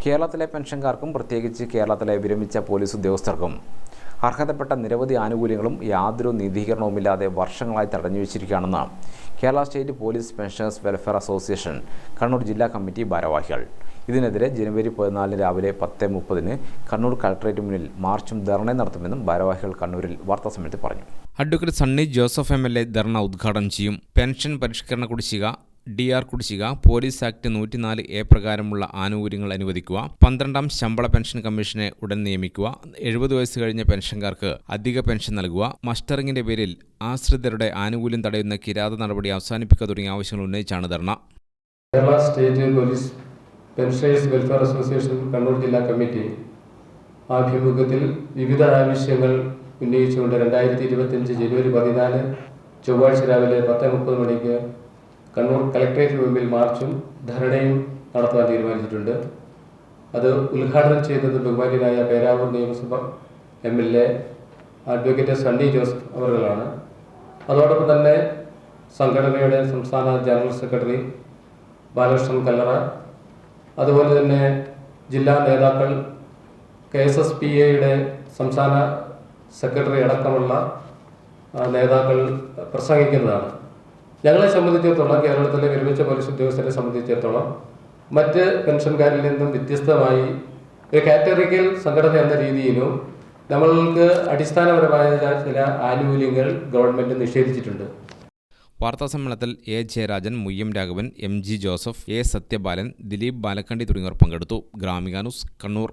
കേരളത്തിലെ പെൻഷൻകാർക്കും പ്രത്യേകിച്ച് കേരളത്തിലെ വിരമിച്ച പോലീസ് ഉദ്യോഗസ്ഥർക്കും അർഹതപ്പെട്ട നിരവധി ആനുകൂല്യങ്ങളും യാതൊരു നീതീകരണവുമില്ലാതെ വർഷങ്ങളായി തടഞ്ഞുവച്ചിരിക്കുകയാണെന്ന് Kerala state police pensioners welfare association Kannur ജില്ലാ കമ്മിറ്റി ഭാരവാഹികൾ. ഇതിനെതിരെ ജനുവരി 14 രാവിലെ 10:30 കണ്ണൂർ കളക്ടറേറ്റ് മുന്നിൽ മാർച്ചും ധർണയും നടത്തുമെന്നും ഭാരവാഹികൾ കണ്ണൂരിൽ വാർത്താസമ്മേളനത്തിൽ പറഞ്ഞു. അഡ്വക്കേറ്റ് സണ്ണി ജോസഫ് MLA ധർണ ഉദ്ഘാടനം ചെയ്യും. പെൻഷൻ പരിഷ്കരണ കുടിശ്ശിക, DR കുടിശ്ശിക, പോലീസ് ആക്ട് 104A പ്രകാരമുള്ള ആനുകൂല്യങ്ങൾ അനുവദിക്കുക, 12ാം ശമ്പള പെൻഷൻ കമ്മീഷനെ ഉടൻ നിയമിക്കുക, 70 വയസ്സ് കഴിഞ്ഞ പെൻഷൻകാർക്ക് അധിക പെൻഷൻ നൽകുക, മസ്റ്ററിംഗിന്റെ പേരിൽ ആശ്രിതരുടെ ആനുകൂല്യം തടയുന്ന കിരാത നടപടി അവസാനിപ്പിക്കുക തുടങ്ങിയ ആവശ്യങ്ങൾ ഉന്നയിച്ചാണ് dharna. Kerala state police pensioners welfare association Kannur ജില്ലാ കമ്മിറ്റി ആഭിമുഖ്യത്തിൽ വിവിധ ആവശ്യങ്ങൾ ഉന്നയിച്ചുകൊണ്ട് 2025 ജനുവരി 14 ചൊവ്വാഴ്ച രാവിലെ 10:30 മണിക്ക് കണ്ണൂർ കളക്ടറേറ്റ് മുമ്പിൽ മാർച്ചും ധരണയും നടത്താൻ തീരുമാനിച്ചിട്ടുണ്ട്. അത് ഉദ്ഘാടനം ചെയ്തത് ബഹുമാന്യനായ പേരാവൂർ നിയമസഭ MLA അഡ്വക്കേറ്റ് സണ്ണി ജോസഫ് അവர்களാണ്. അതോടൊപ്പം തന്നെ സംഘടനയുടെ സംസ്ഥാന ജനറൽ സെക്രട്ടറി ബാലകൃഷ്ണൻ കല്ലറ, അതുപോലെ തന്നെ ജില്ലാ നേതാക്കൾ, KSSPA സംസ്ഥാന സെക്രട്ടറി അടക്കമുള്ള നേതാക്കൾ പ്രസംഗിക്കുന്നതാണ്. ഞങ്ങളെ സംബന്ധിച്ചിടത്തോളം, കേരളത്തിലെ വിരമിച്ച പോലീസ് ഉദ്യോഗസ്ഥരെ സംബന്ധിച്ചിടത്തോളം മറ്റ് പെൻഷൻകാരിൽ നിന്നും വ്യത്യസ്തമായി ഒരു കാറ്റഗറിക്കൽ സംഘടന എന്ന രീതിയിലും നമ്മൾക്ക് അടിസ്ഥാനപരമായ ചില ആനുകൂല്യങ്ങൾ ഗവൺമെൻറ് നിഷേധിച്ചിട്ടുണ്ട്. വാർത്താസമ്മേളനത്തിൽ A. Jayarajan, Muyyam Raghavan, MG Joseph, A. Sathyabalan, Dileep Balakkandi തുടങ്ങിയവർ പങ്കെടുത്തു. ഗ്രാമിക ന്യൂസ്, കണ്ണൂർ.